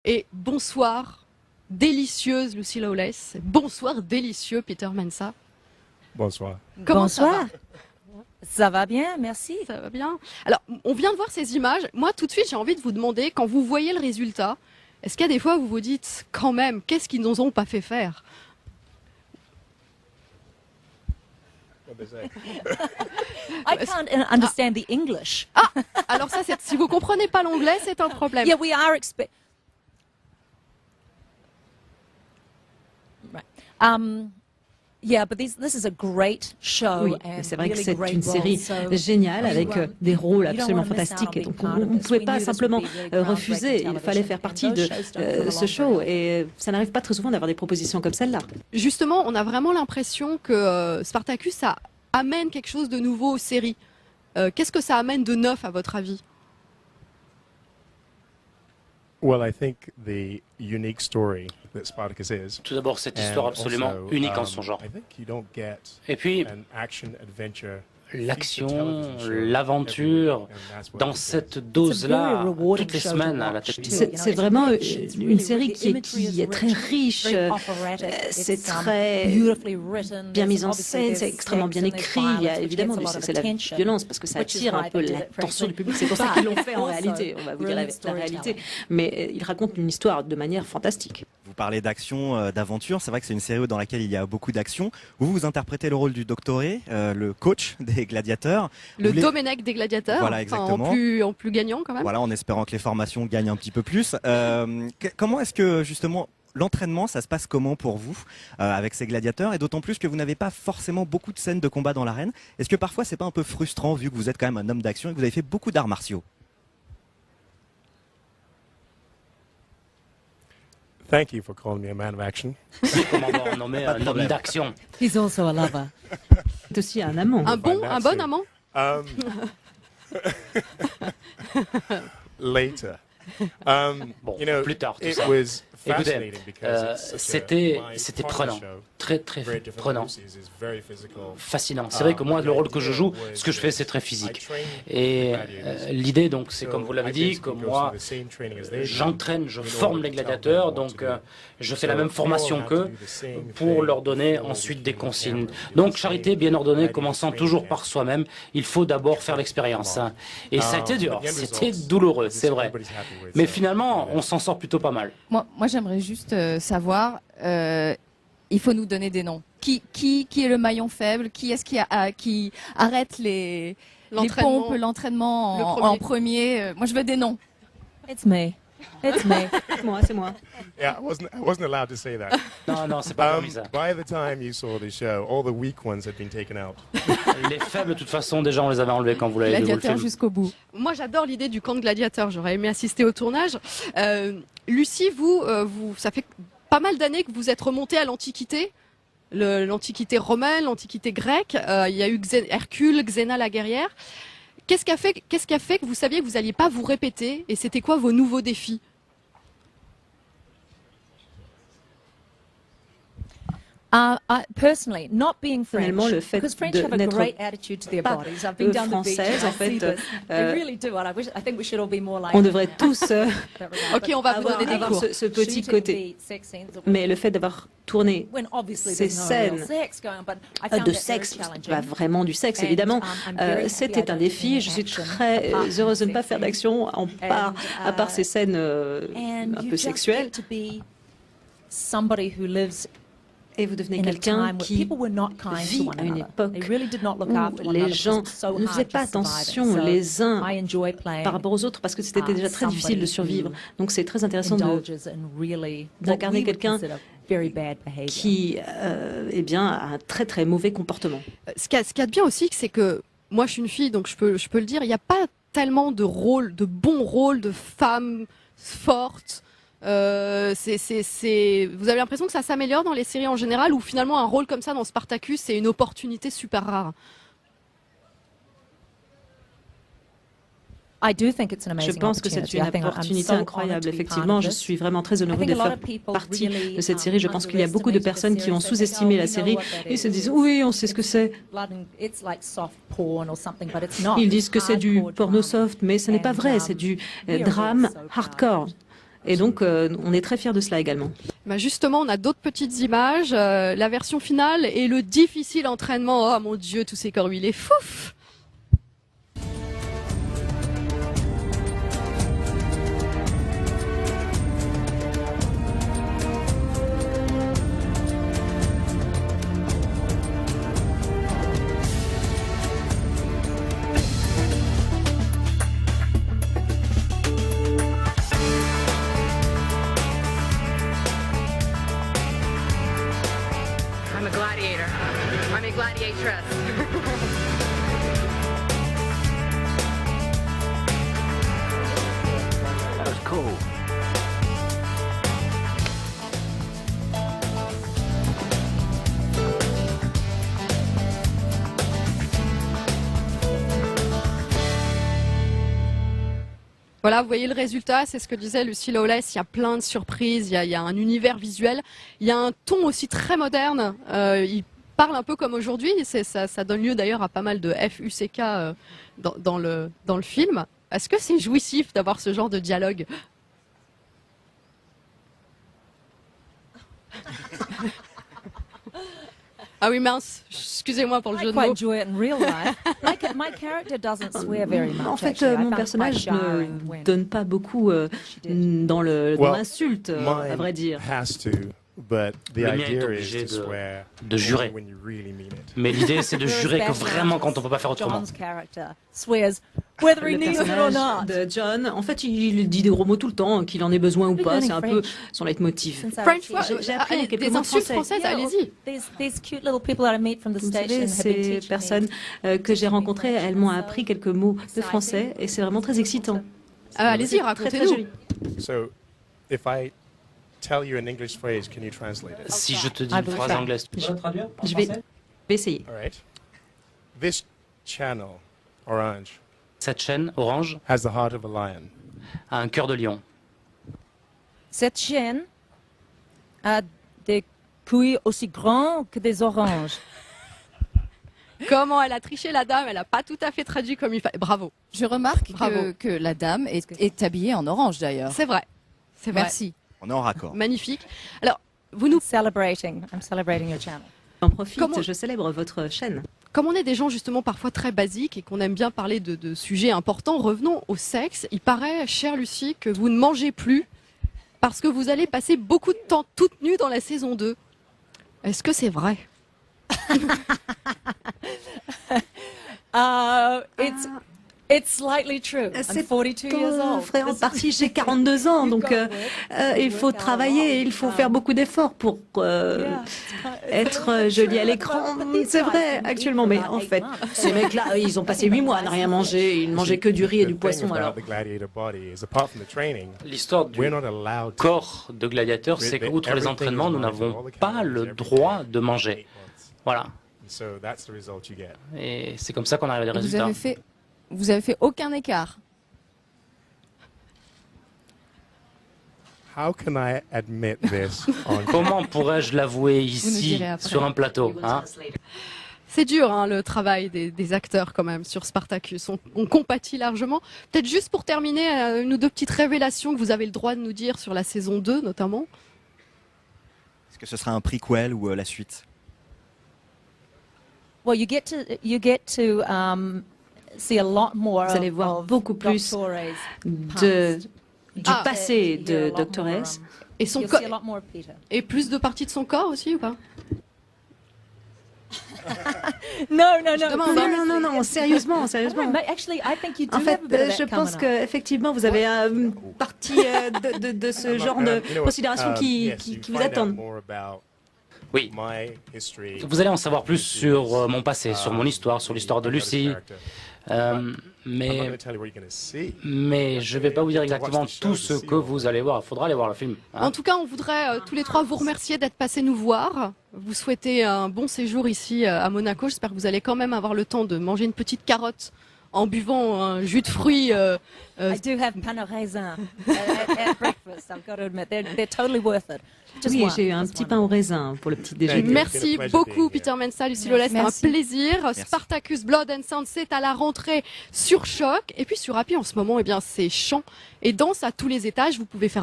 Et bonsoir, délicieuse Lucy Lawless. Bonsoir, délicieux Peter Mensah. Bonsoir. Comment ça va? Ça va bien, merci. Ça va bien. Alors, on vient de voir ces images. Moi, tout de suite, j'ai envie de vous demander, quand vous voyez le résultat, est-ce qu'il y a des fois où vous vous dites, quand même, qu'est-ce qu'ils nous ont pas fait faire? I can't understand the English. Ah, alors ça, si vous comprenez pas l'anglais, c'est un problème. Yeah, we are right. Yeah, but this is a great show. Oui, and c'est vrai que really c'est great une série roles, so géniale avec des rôles you don't absolument wanna miss out fantastiques. Et on donc, being part on of ne this. pouvait We pas knew this would simplement be really groundbreaking refuser. Il fallait television, faire and partie those de shows don't come ce along show. very Et ça n'arrive pas très souvent d'avoir des propositions comme celle-là. Justement, on a vraiment l'impression que Spartacus, ça amène quelque chose de nouveau aux séries. Qu'est-ce que ça amène de neuf, à votre avis? Well, I think the unique story that Spartacus is. Tout d'abord, cette histoire and absolument also, unique en son genre. I think you don't get Et puis, an action adventure l'action, l'aventure, dans cette dose-là, toutes les semaines à la télévision. C'est vraiment une série qui est très riche. C'est très bien mise en scène, c'est extrêmement bien écrit. Il y a évidemment c'est la violence parce que ça attire un peu l'attention du public. C'est pour ça qu'ils l'ont fait en réalité. On va vous dire la réalité. Mais il raconte une histoire de manière fantastique. Vous parlez d'action, d'aventure. C'est vrai que c'est une série dans laquelle il y a beaucoup d'action. Vous interprétez le rôle du doctoré, le coach des gladiateurs. Le Domenech des gladiateurs, voilà, enfin, en plus gagnant quand même. Voilà, en espérant que les formations gagnent un petit peu plus. Comment est-ce que justement l'entraînement, ça se passe comment pour vous avec ces gladiateurs, et d'autant plus que vous n'avez pas forcément beaucoup de scènes de combat dans l'arène. Est-ce que parfois c'est pas un peu frustrant vu que vous êtes quand même un homme d'action et que vous avez fait beaucoup d'arts martiaux? Thank you for calling me a man of action. C'est comment on va nommer un homme d'action. He's also a lover. C'est aussi un amant. Un bon amant? Later. Bon, You know, plus tard, tout it ça. was Écoutez, fascinating because it's such c'était my prenant, partner show, très very different prenant, from Lucy's, is very physical. fascinant. C'est vrai que moi, le rôle que je joue, ce que je fais, c'est très physique. Et l'idée, donc, c'est comme vous l'avez dit, que moi, j'entraîne, je forme les gladiateurs, donc je fais la même formation qu'eux pour leur donner ensuite des consignes. Donc, charité bien ordonnée, commençant toujours par soi-même, il faut d'abord faire l'expérience. Hein. Et ça a été dur, c'était douloureux, c'est vrai. Mais finalement, on s'en sort plutôt pas mal. Moi j'aimerais juste savoir, il faut nous donner des noms. Qui est le maillon faible? Qui est-ce qui arrête les pompes, l'entraînement en premier? Moi, je veux des noms. It's me. It's me. C'est moi. Yeah, I wasn't allowed to say that. Non, c'est pas permis ça. By the time you saw the show, all the weak ones had been taken out. Les faibles, de toute façon, déjà, on les avait enlevés quand vous l'avez vu. vous le Gladiateur film. jusqu'au bout. Moi, j'adore l'idée du camp de gladiateurs. J'aurais aimé assister au tournage. Lucie, ça fait pas mal d'années que vous êtes remontée à l'Antiquité. L'Antiquité romaine, l'Antiquité grecque. Il y a eu Hercule, Xéna la guerrière. Qu'est-ce qui a fait que vous saviez que vous n'alliez pas vous répéter? Et c'était quoi vos nouveaux défis? Personally, not being French, Personnellement, le fait because French de have a n'être great attitude to their pas, bodies. I've been down the beach française, and en I see fait, this. They really do. And I think we should all be more like. On devrait tous Ok, on va vous donner des cours. ce petit côté. Mais le fait d'avoir tourné ces scènes de sexe, pas vraiment du sexe évidemment, c'était un défi. Je suis très heureuse de ne pas faire d'action à part ces scènes un peu sexuelles. Et vous devenez quelqu'un qui vit à une époque où les gens ne faisaient pas attention les uns par rapport aux autres parce que c'était déjà très difficile de survivre. Donc c'est très intéressant d'incarner quelqu'un qui a un très très mauvais comportement. Ce qu'il y a de bien aussi, c'est que moi je suis une fille, donc je peux le dire, il n'y a pas tellement de bons rôles de femmes fortes. Vous avez l'impression que ça s'améliore dans les séries en général, ou finalement un rôle comme ça dans Spartacus, c'est une opportunité super rare? Je pense que c'est une opportunité incroyable. Effectivement, je suis vraiment très honorée de faire partie de cette série. Je pense qu'il y a beaucoup de personnes qui ont sous-estimé la série et se disent oui, on sait ce que c'est. Ils disent que c'est du porno soft, mais ce n'est pas vrai. C'est du drame hardcore. Et donc, on est très fiers de cela également. Bah justement, on a d'autres petites images. La version finale et le difficile entraînement. Oh mon Dieu, tous ces corps huilés. Fouf! I'm a gladiator. I'm a gladiatress. That was cool. Voilà, vous voyez le résultat, c'est ce que disait Lucy Lawless, il y a plein de surprises, il y a un univers visuel, il y a un ton aussi très moderne, il parle un peu comme aujourd'hui, ça donne lieu d'ailleurs à pas mal de FUCK dans le film. Est-ce que c'est jouissif d'avoir ce genre de dialogue? Ah oui, mince, excusez-moi pour le jeu de mots. En fait, mon personnage ne donne pas beaucoup dans l'insulte, à vrai dire. But the Le mien est idea obligé is to swear de jurer. when you really mean it. Mais l'idée, c'est de jurer que vraiment quand on peut pas faire autrement. John's character swears whether he Le needs it or personnage not. de John, en fait, il dit des gros mots tout le temps, qu'il en ait besoin ou pas, c'est un peu son leitmotiv. French, J'ai appris allez, quelques des mots de insultes français. françaises, allez-y. These cute little people that I meet from the Vous station savez, have been ces teaching me. personnes que j'ai rencontrées, elles m'ont appris quelques mots de français et c'est vraiment très excitant. Allez-y, Très, très racontez-nous. joli. So, if I tell you an English phrase, can you translate it? Si je te dis une phrase anglaise, tu peux traduire en Je vais français essayer. All right. This channel, orange, Cette chaîne, orange, has the heart of a lion. a un cœur de lion. Cette chaîne a des couilles aussi grands que des oranges. Comment elle a triché la dame, elle a pas tout à fait traduit comme il fallait. Bravo. Je remarque Bravo. que la dame est habillée en orange d'ailleurs. C'est vrai. C'est vrai. Merci. On est en raccord. Magnifique. Alors, vous nous, I'm celebrating your channel. J'en profite, Comment- je célèbre votre chaîne. comme on est des gens justement parfois très basiques et qu'on aime bien parler de sujets importants, revenons au sexe. Il paraît, chère Lucie, que vous ne mangez plus parce que vous allez passer beaucoup de temps toute nue dans la saison 2. Est-ce que c'est vrai? It's slightly true. I'm 42 years old. Vrai en partie, j'ai 42 ans, donc il faut travailler, il faut faire beaucoup d'efforts pour être jolie à l'écran. C'est vrai, actuellement, mais en fait, ces mecs-là, ils ont passé 8 mois à ne rien manger, ils ne mangeaient que du riz et du The thing poisson, about alors. the gladiator body is, apart from the training, L'histoire du we're not allowed to corps de gladiateur, c'est qu'outre les entraînements, nous n'avons pas le droit de manger. Voilà. And so that's the result you get. Et c'est comme ça qu'on arrive à des Vous résultats. avez fait aucun écart. How can I admit this on Comment pourrais-je l'avouer nous ici, direz après. sur un plateau hein? C'est dur, hein, le travail des acteurs quand même sur Spartacus. On compatit largement. Peut-être juste pour terminer, une ou deux petites révélations que vous avez le droit de nous dire sur la saison 2 notamment. Est-ce que ce sera un prequel ou la suite? Well, you get to see a lot more. Vous allez voir of beaucoup plus Dr. Ray's du Ah. passé You hear de a lot Dr. more, S. Et son you'll corps see a lot more of Peter. et plus de parties de son corps aussi ou pas? No, Je demande, hein. Non, sérieusement. Actually, I think you do En fait, have a bit of je that pense coming up. qu'effectivement, vous avez une partie de ce genre de You know what, considérations qui yes, you vous find out attendent. more about Oui. my history. Vous allez en savoir plus sur mon passé, sur mon histoire, sur l'histoire de Lucie. I'm not Mais going to tell you what you're going to see. je ne vais pas vous dire exactement tout ce que vous allez voir. Il faudra aller voir le film. hein. En tout cas, on voudrait tous les trois vous remercier d'être passés nous voir. Vous souhaitez un bon séjour ici à Monaco. J'espère que vous allez quand même avoir le temps de manger une petite carotte en buvant un jus de fruits. I do have pain au raisin at breakfast. I've got to admit, they're totally worth it. Just Oui, one, j'ai eu un just petit one. pain au raisin pour le petit déjeuner. Merci It's been a pleasure beaucoup, being here. Peter Mensah, Lucie Lawless. C'était un Merci. plaisir. Spartacus Blood and Sound, c'est à la rentrée sur Choc. Et puis sur Happy, en ce moment, eh bien, c'est chant et danse à tous les étages. Vous pouvez faire